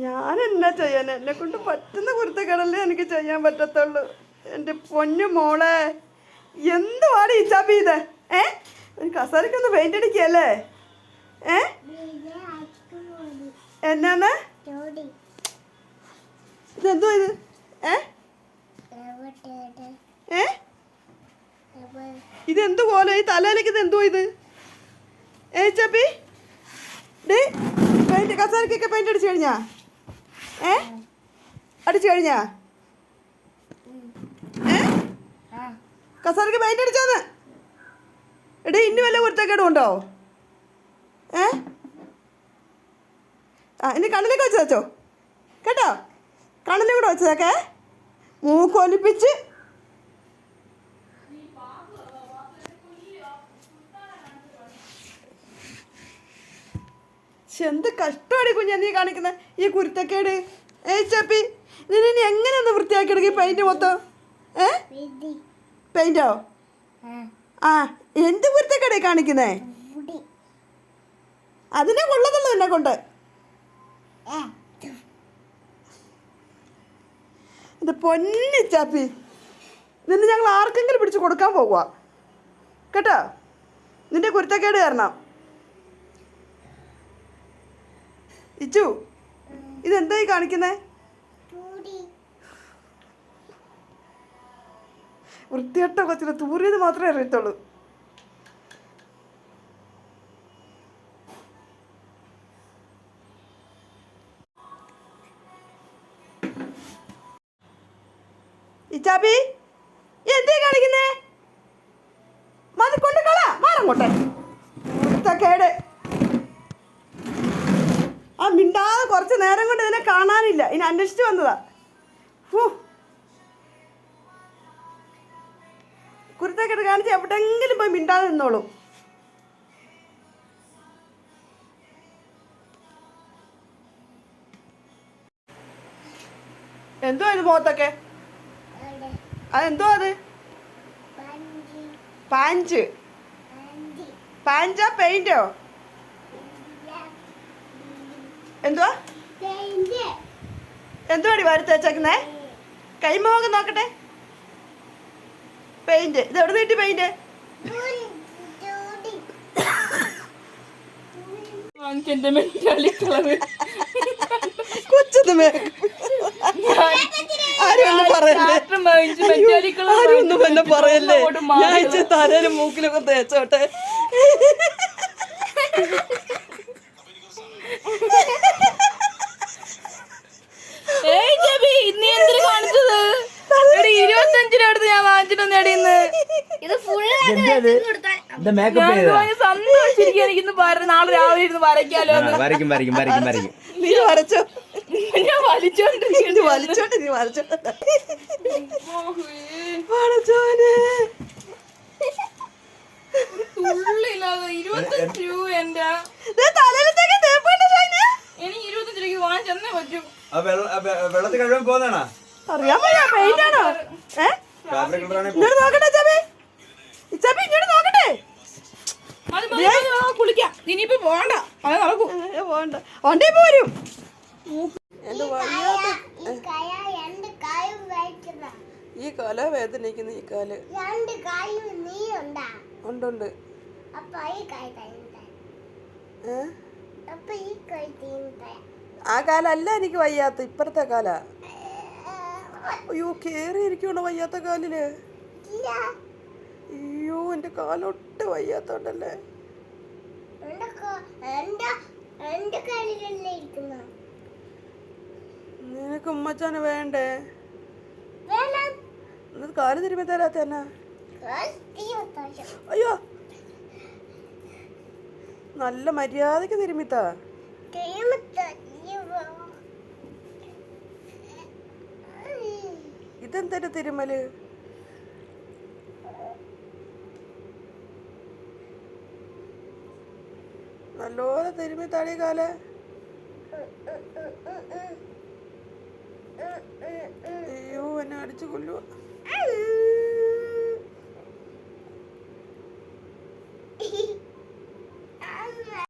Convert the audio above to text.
ഞാൻ എന്നാ ചെയ്യാൻ? എന്നെ കൊണ്ട് പറ്റുന്ന കുരുത്തക്കേടല്ലേ എനിക്ക് ചെയ്യാൻ പറ്റത്തുള്ളൂ. എൻ്റെ പൊന്നു മോളെ, എന്തുവാണ് ഈ ചബി ഇത്? കസേരക്കൊന്ന് പെയിന്റ് അടിക്കല്ലേ? എന്നാണ് ഇതെന്തോ ഇത്? ഇതെന്തു പോലെ ഈ തലയിലേക്ക് ഇതെന്തോ ഇത്? ചബി ഡേ പെയിന്റ് കസേരക്കൊക്കെ പെയിന്റ് അടിച്ചു കഴിഞ്ഞാ? അടിച്ചു കഴിഞ്ഞാ? കസേരക്ക് പെയിന്റ് അടിച്ചോന്ന്? എടേ ഇനി വല്ല കുരുത്തക്കേടും ഉണ്ടോ? ഇനി കണ്ണിലേക്ക് വെച്ച് വെച്ചോ കേട്ടോ. കണ്ണിലും കൂടെ വെച്ചതൊക്കെ മൂക്കൊലിപ്പിച്ച് എന്ത് കഷ്ടമാണ് കുഞ്ഞാ നീ കാണിക്കുന്ന ഈ കുരുത്തക്കേട്. ചപ്പി ഇതിനി എങ്ങനെ ഒന്ന് വൃത്തിയാക്കി എടുക്കും പെയിന്റ് മൊത്തം? പെയിന്റോ? എന്ത് കുരുത്തക്കേടേ കാണിക്കുന്നേ? അതിനെ കൊള്ളതുള്ളൂ എന്നെ കൊണ്ട്. ഇത് പൊന്നി ചാപ്പി, നിന്നെ ഞങ്ങൾ ആർക്കെങ്കിലും പിടിച്ച് കൊടുക്കാൻ പോകുക കേട്ടോ, നിന്റെ കുരുത്തക്കേട് കാരണം. ഇച്ചു ഇതെന്തായി കാണിക്കുന്നേ? വൃത്തികെട്ട കൊച്ചിന് തൂറിയത് മാത്രമേ അറിയത്തുള്ളൂ. ഇച്ചാപ്പി എന്തേ കാണിക്കുന്നേ? മതി കൊണ്ട് കള മാറങ്ങോട്ടെ. കേട് ആ മിണ്ടാതെ കുറച്ച് നേരം കൊണ്ട് ഇതിനെ കാണാനില്ല, ഇനി അന്വേഷിച്ച് വന്നതാ. കുരുത്തക്കേട് കാണിച്ച് എവിടെങ്കിലും പോയി മിണ്ടാതെ നിന്നോളൂ. എന്തോ ഇത് മുഖത്തൊക്കെ? അതെന്തോ അത്? പാഞ്ച്? പാഞ്ചാ പെയിന്റോ? എന്തുവാ എന്തുവാടി വറുത്ത് വെച്ചേക്കുന്നേ? കൈമുഖം നോക്കട്ടെ. പെയിന്റ് ഇത് എവിടെ നീട്ടി? പെയിന്റ് കൊച്ചൊന്നും ആരൊന്നും എന്നെ പറയല്ലേ. ഞാൻ തലയിലും മൂക്കിലൊക്കെ തേച്ചോട്ടെ. നാളെ രാവിലെ ഇരുന്ന് വരയ്ക്കാലോ. നീ വരച്ചോ? ഞാൻ വലിച്ചോണ്ട് നീ വരച്ചോട്ടെ. വെള്ളത്തിൽ കഴിയാൻ പോകുന്നതാണോ? അറിയാൻ പെയിന്റാണോ? ഇങ്ങോട്ട് നോക്കട്ടെ ചബി, ചബി ഇങ്ങോട്ട് നോക്കട്ടെ. കുളിക്കാം ഇനിയിപ്പോ പോണ്ട, അത് നടക്കും. പോണ്ട വണ്ടി പോരും. ഈ കാല വേദനിക്കുന്നു. ഈ കാല് ഉണ്ട്. ആ കാലല്ല എനിക്ക് വയ്യാത്ത, ഇപ്പഴത്തെ കാല. അയ്യോ കേറി ഇരിക്കണോ വയ്യാത്ത കാലില്? അയ്യോ എന്റെ കാലൊട്ട് വയ്യാത്തോണ്ടല്ലേ. നിനക്ക് ഉമ്മച്ചാന് വേണ്ടേ? കാല് തിരുമ്പി തരാത്ത എന്നാ? അയ്യോ നല്ല മര്യാദക്ക് തിരുമ്മിത്താ. ഇതെന്താ തിരുമല്? നല്ലോണം തിരുമ്മി താടി കാല്. അയ്യോ എന്നെ അടിച്ചു കൊല്ലുക.